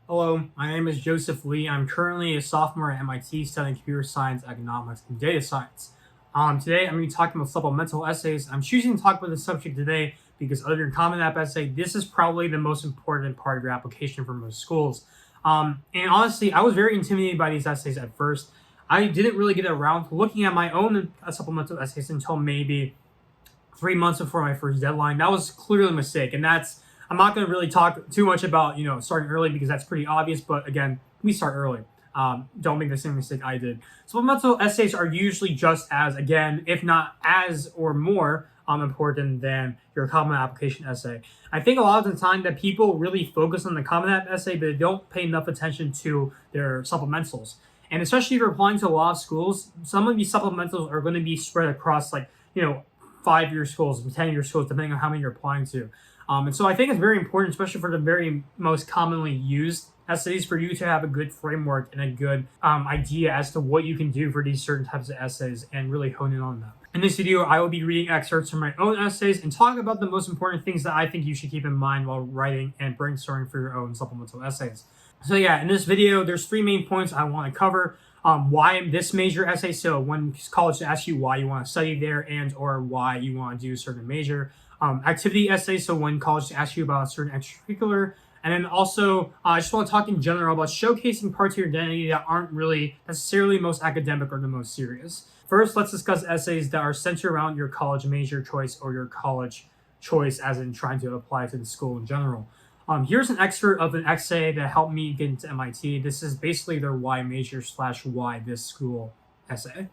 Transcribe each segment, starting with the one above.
Hello, my name is Joseph Lee. I'm currently a sophomore at MIT studying computer science, economics, and data science. Today, I'm going to be talking about supplemental essays. I'm choosing to talk about this subject today because other than Common App essay, this is probably the most important part of your application for most schools. And honestly, I was very intimidated by these essays at first. I didn't really get around to looking at my own supplemental essays until maybe 3 months before my first deadline. That was clearly a mistake, and I'm not going to really talk too much about starting early because that's pretty obvious. But again, we start early. Don't make the same mistake I did. Supplemental essays are usually just as, again, if not as or more important than your Common Application essay. I think a lot of the time that people really focus on the Common App essay, but they don't pay enough attention to their supplementals. And especially if you're applying to a lot of schools, some of these supplementals are going to be spread across 5-year schools, 10-year schools, depending on how many you're applying to. And so I think it's very important, especially for the very most commonly used essays, for you to have a good framework and a good idea as to what you can do for these certain types of essays and really hone in on them. In this video, I will be reading excerpts from my own essays and talk about the most important things that I think you should keep in mind while writing and brainstorming for your own supplemental essays. So yeah, in this video, there's 3 main points I want to cover. Why this major essay, so when college asks you why you want to study there and or why you want to do a certain major. Activity essay, so when college asks you about a certain extracurricular. And then also, I just want to talk in general about showcasing parts of your identity that aren't really necessarily most academic or the most serious. First, let's discuss essays that are centered around your college major choice or your college choice as in trying to apply to the school in general. Here's an excerpt of an essay that helped me get into MIT. This is basically their why major / why this school essay.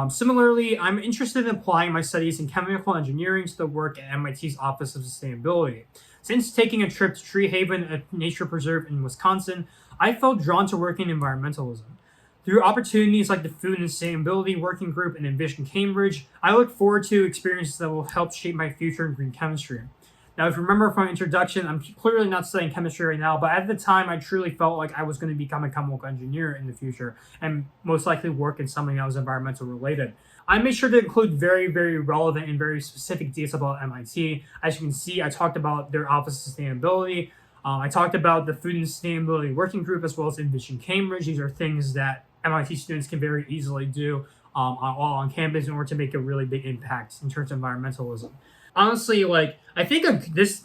Similarly, I'm interested in applying my studies in chemical engineering to the work at MIT's Office of Sustainability. Since taking a trip to Tree Haven, a nature preserve in Wisconsin, I felt drawn to working in environmentalism. Through opportunities like the Food and Sustainability Working Group and Envision Cambridge, I look forward to experiences that will help shape my future in green chemistry. Now, if you remember from my introduction, I'm clearly not studying chemistry right now, but at the time, I truly felt like I was going to become a chemical engineer in the future and most likely work in something that was environmental related. I made sure to include very, very relevant and very specific details about MIT. As you can see, I talked about their Office of Sustainability. I talked about the Food and Sustainability Working Group as well as Envision Cambridge. These are things that MIT students can very easily do all on campus in order to make a really big impact in terms of environmentalism. Honestly, I think this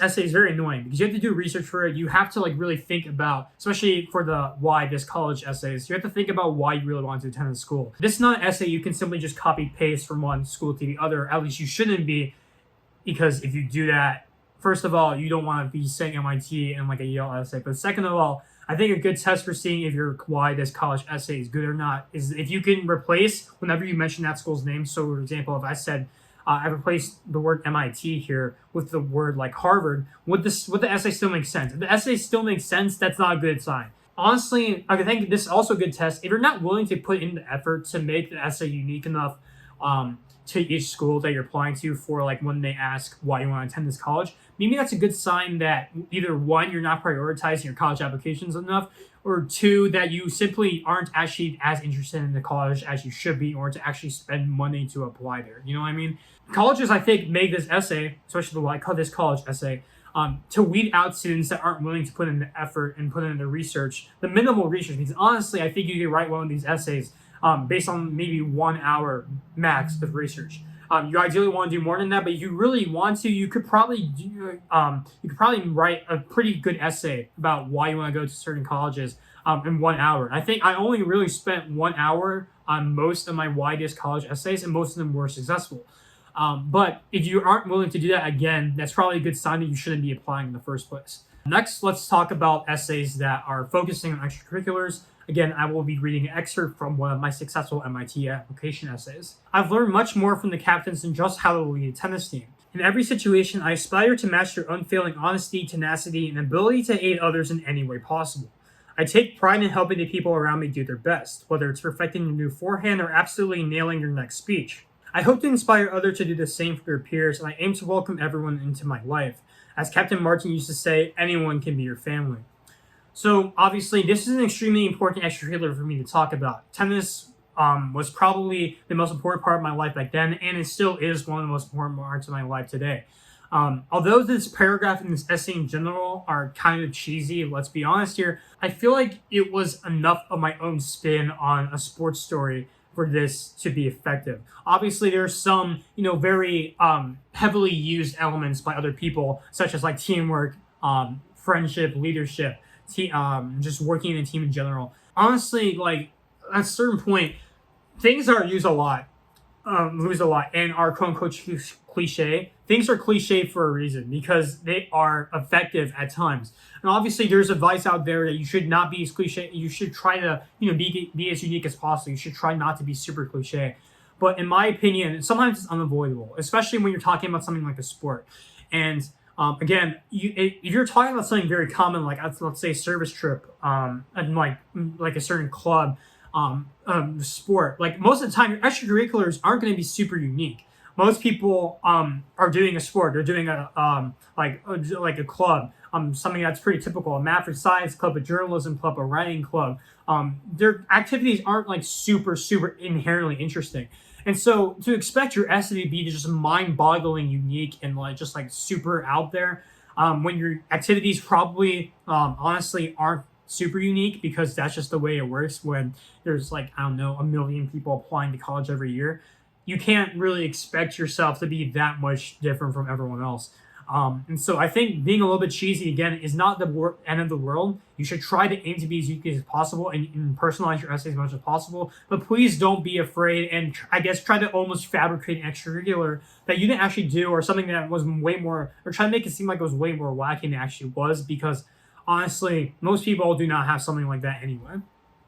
essay is very annoying because you have to do research for it. You have to really think about, especially for the why this college essays, you have to think about why you really want to attend a school. This is not an essay you can simply just copy paste from one school to the other. At least you shouldn't be, because if you do that, first of all, you don't want to be saying MIT in a Yale essay. But second of all, I think a good test for seeing if your why this college essay is good or not is if you can replace whenever you mention that school's name. So, for example, if I said I replaced the word MIT here with the word Harvard, would the essay still make sense? If the essay still makes sense, that's not a good sign. Honestly, I think this is also a good test. If you're not willing to put in the effort to make the essay unique enough to each school that you're applying to for when they ask why you want to attend this college, maybe that's a good sign that either 1, you're not prioritizing your college applications enough, or 2, that you simply aren't actually as interested in the college as you should be in order to actually spend money to apply there. You know what I mean? Colleges, I think, make this essay, especially the this college essay, to weed out students that aren't willing to put in the effort and put in the research, the minimal research. Because honestly, I think you can write one of these essays based on maybe 1 hour max of research. You ideally want to do more than that, but if you really want to, you could probably write a pretty good essay about why you want to go to certain colleges in 1 hour. I think I only really spent 1 hour on most of my widest college essays, and most of them were successful. But if you aren't willing to do that, again, that's probably a good sign that you shouldn't be applying in the first place. Next, let's talk about essays that are focusing on extracurriculars. Again, I will be reading an excerpt from one of my successful MIT application essays. I've learned much more from the captains than just how to lead a tennis team. In every situation, I aspire to master unfailing honesty, tenacity, and ability to aid others in any way possible. I take pride in helping the people around me do their best, whether it's perfecting your new forehand or absolutely nailing your next speech. I hope to inspire others to do the same for their peers, and I aim to welcome everyone into my life. As Captain Martin used to say, anyone can be your family. So obviously, this is an extremely important extracurricular for me to talk about. Tennis was probably the most important part of my life back then, and it still is one of the most important parts of my life today. Although this paragraph and this essay in general are kind of cheesy, let's be honest here, I feel like it was enough of my own spin on a sports story for this to be effective. Obviously, there's some, very heavily used elements by other people, such as like teamwork, friendship, leadership, just working in a team in general. Honestly, like at a certain point, things are used a lot, lose a lot, and are quote unquote cliche. Things are cliche for a reason because they are effective at times. And obviously, there's advice out there that you should not be as cliche. You should try to, be as unique as possible. You should try not to be super cliche. But in my opinion, sometimes it's unavoidable, especially when you're talking about something like a sport. And again, if you're talking about something very common, like let's say service trip, and like a certain club, sport, like most of the time, your extracurriculars aren't going to be super unique. Most people are doing a sport. They're doing like a club, something that's pretty typical: a math or science club, a journalism club, a writing club. Their activities aren't like super inherently interesting. And so to expect your essay to be just mind-boggling, unique, and like just like super out there, when your activities probably honestly aren't super unique, because that's just the way it works when there's like, I don't know, a million people applying to college every year. You can't really expect yourself to be that much different from everyone else. And so I think being a little bit cheesy, again, is not the end of the world. You should try to aim to be as unique as possible and personalize your essay as much as possible. But please don't be afraid and I guess try to almost fabricate an extracurricular that you didn't actually do, or something that was way more, or try to make it seem like it was way more wacky than it actually was, because honestly, most people do not have something like that anyway.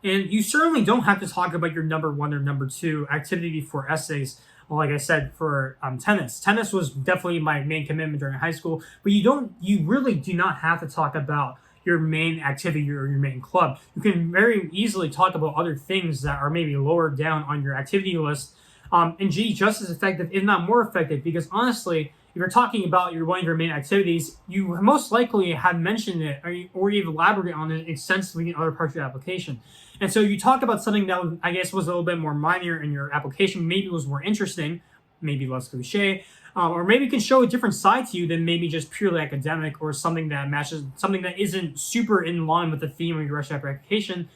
And you certainly don't have to talk about your number one or number two activity for essays. Like I said, for tennis. Tennis was definitely my main commitment during high school, but you really do not have to talk about your main activity or your main club. You can very easily talk about other things that are maybe lower down on your activity list, and just as effective, if not more effective, because honestly, if you're talking about one of your main activities, you most likely have mentioned it or you've elaborated on it extensively in other parts of your application. And so you talk about something that I guess was a little bit more minor in your application, maybe it was more interesting, maybe less cliche, or maybe it can show a different side to you than maybe just purely academic, or something that matches, something that isn't super in line with the theme of your rest of your application.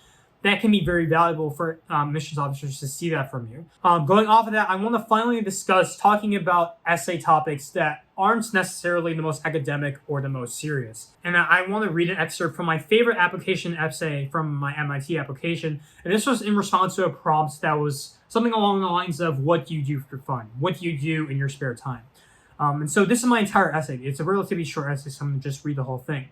That can be very valuable for admissions officers to see that from you. Going off of that, I want to finally discuss talking about essay topics that aren't necessarily the most academic or the most serious. And I want to read an excerpt from my favorite application essay from my MIT application. And this was in response to a prompt that was something along the lines of, what do you do for fun? What do you do in your spare time? And so this is my entire essay. It's a relatively short essay, so I'm going to just read the whole thing.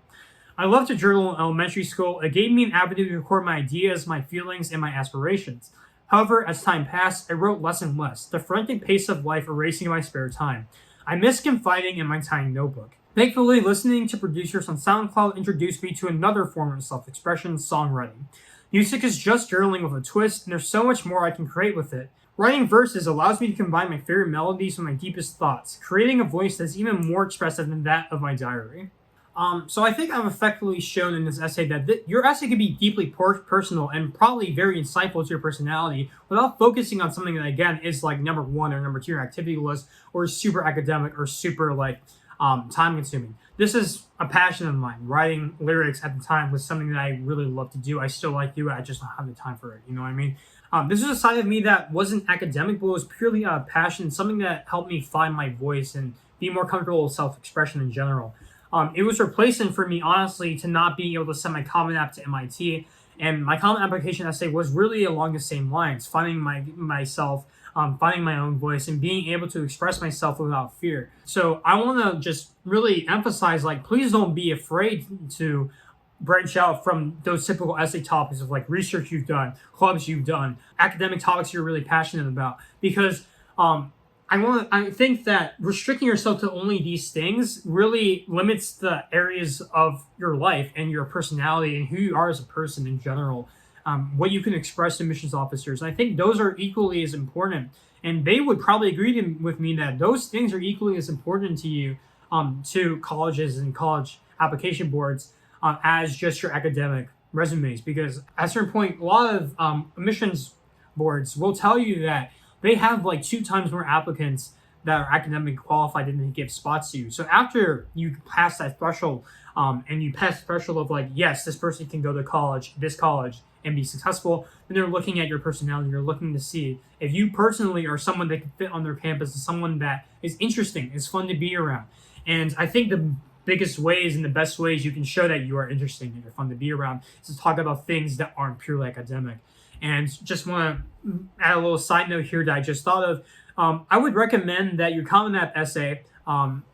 I loved to journal in elementary school. It gave me an avenue to record my ideas, my feelings, and my aspirations. However, as time passed, I wrote less and less, the frantic pace of life erasing my spare time. I miss confiding in my tiny notebook. Thankfully, listening to producers on SoundCloud introduced me to another form of self-expression: songwriting. Music is just journaling with a twist, and there's so much more I can create with it. Writing verses allows me to combine my favorite melodies with my deepest thoughts, creating a voice that's even more expressive than that of my diary. So I think I've effectively shown in this essay that your essay can be deeply personal and probably very insightful to your personality, without focusing on something that, again, is like number one or number two on your activity list, or super academic or super time consuming. This is a passion of mine. Writing lyrics at the time was something that I really love to do. I still like to do it. I just don't have the time for it. You know what I mean? This is a side of me that wasn't academic, but was purely a passion, something that helped me find my voice and be more comfortable with self-expression in general. It was replacing for me, honestly, to not being able to send my Common App to MIT. And my Common Application essay was really along the same lines, finding myself, finding my own voice, and being able to express myself without fear. So I want to just really emphasize, please don't be afraid to branch out from those typical essay topics of research you've done, clubs you've done, academic topics you're really passionate about, because I think that restricting yourself to only these things really limits the areas of your life and your personality and who you are as a person in general, what you can express to admissions officers. And I think those are equally as important. And they would probably agree with me that those things are equally as important to you, to colleges and college application boards, as just your academic resumes. Because at a certain point, a lot of admissions boards will tell you that they have 2 times more applicants that are academically qualified and they give spots to you. So after you pass that threshold, and you pass the threshold of like, yes, this person can go to college, this college, and be successful, then they're looking at your personality. They're looking to see if you personally are someone that can fit on their campus, and someone that is interesting, is fun to be around. And I think the biggest ways and the best ways you can show that you are interesting and you're fun to be around is to talk about things that aren't purely academic. And just want to add a little side note here that I just thought of. I would recommend that your Common App essay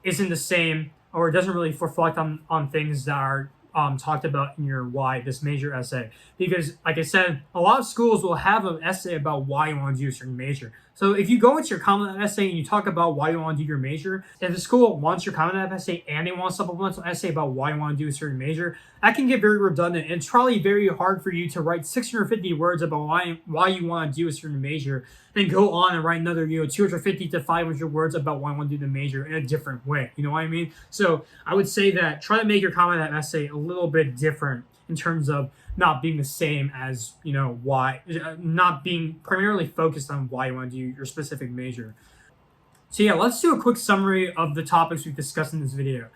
isn't the same, or it doesn't really reflect on things that are talked about in your why this major essay. Because like I said, a lot of schools will have an essay about why you want to do a certain major. So if you go into your Common App essay and you talk about why you want to do your major, if the school wants your Common App essay and they want a supplemental essay about why you want to do a certain major, that can get very redundant. And it's probably very hard for you to write 650 words about why you want to do a certain major, then go on and write another 250 to 500 words about why you want to do the major in a different way. You know what I mean? So I would say that try to make your Common App essay a little bit different in terms of not being the same as, why, not being primarily focused on why you want to do your specific major. So yeah, let's do a quick summary of the topics we've discussed in this video.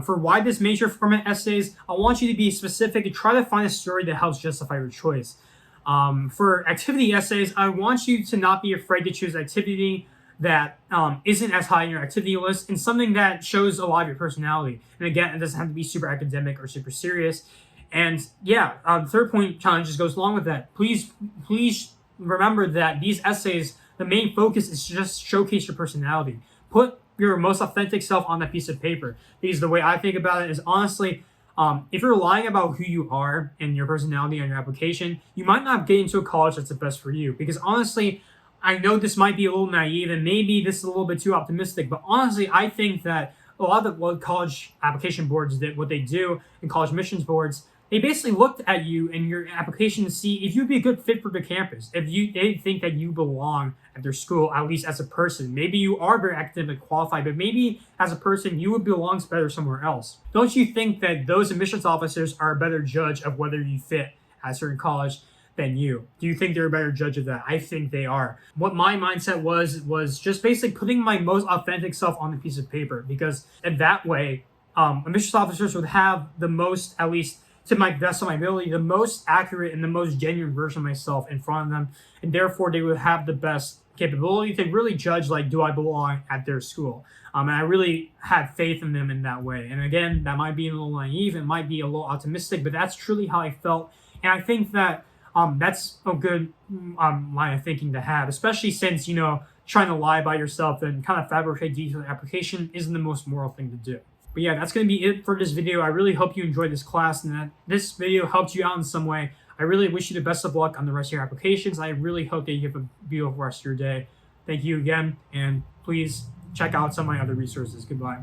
For why this major format essays, I want you to be specific and try to find a story that helps justify your choice. For activity essays, I want you to not be afraid to choose activity that isn't as high in your activity list and something that shows a lot of your personality. And again, it doesn't have to be super academic or super serious. And yeah, the third point kind of just goes along with that. Please remember that these essays, the main focus is to just showcase your personality. Put your most authentic self on that piece of paper. Because the way I think about it is honestly, if you're lying about who you are and your personality on your application, you might not get into a college that's the best for you. Because honestly, I know this might be a little naive and maybe this is a little bit too optimistic, but honestly, I think that a lot of what college application boards did, what they do, and college admissions boards, they basically looked at you and your application to see if you'd be a good fit for the campus, if they think that you belong at their school, at least as a person. Maybe you are very academically qualified, but maybe as a person, you would belong better somewhere else. Don't you think that those admissions officers are a better judge of whether you fit at a certain college than you? Do you think they're a better judge of that? I think they are. What my mindset was just basically putting my most authentic self on the piece of paper, because in that way, admissions officers would have the most, at least to my best of my ability, the most accurate and the most genuine version of myself in front of them, and therefore they would have the best capability to really judge, like, do I belong at their school? And I really had faith in them in that way. And again, that might be a little naive, it might be a little optimistic, but that's truly how I felt. And I think that that's a good line of thinking to have, especially since, trying to lie about yourself and kind of fabricate detailed application isn't the most moral thing to do. But yeah, that's going to be it for this video. I really hope you enjoyed this class and that this video helped you out in some way. I really wish you the best of luck on the rest of your applications. I really hope that you have a beautiful rest of your day. Thank you again, and please check out some of my other resources. Goodbye.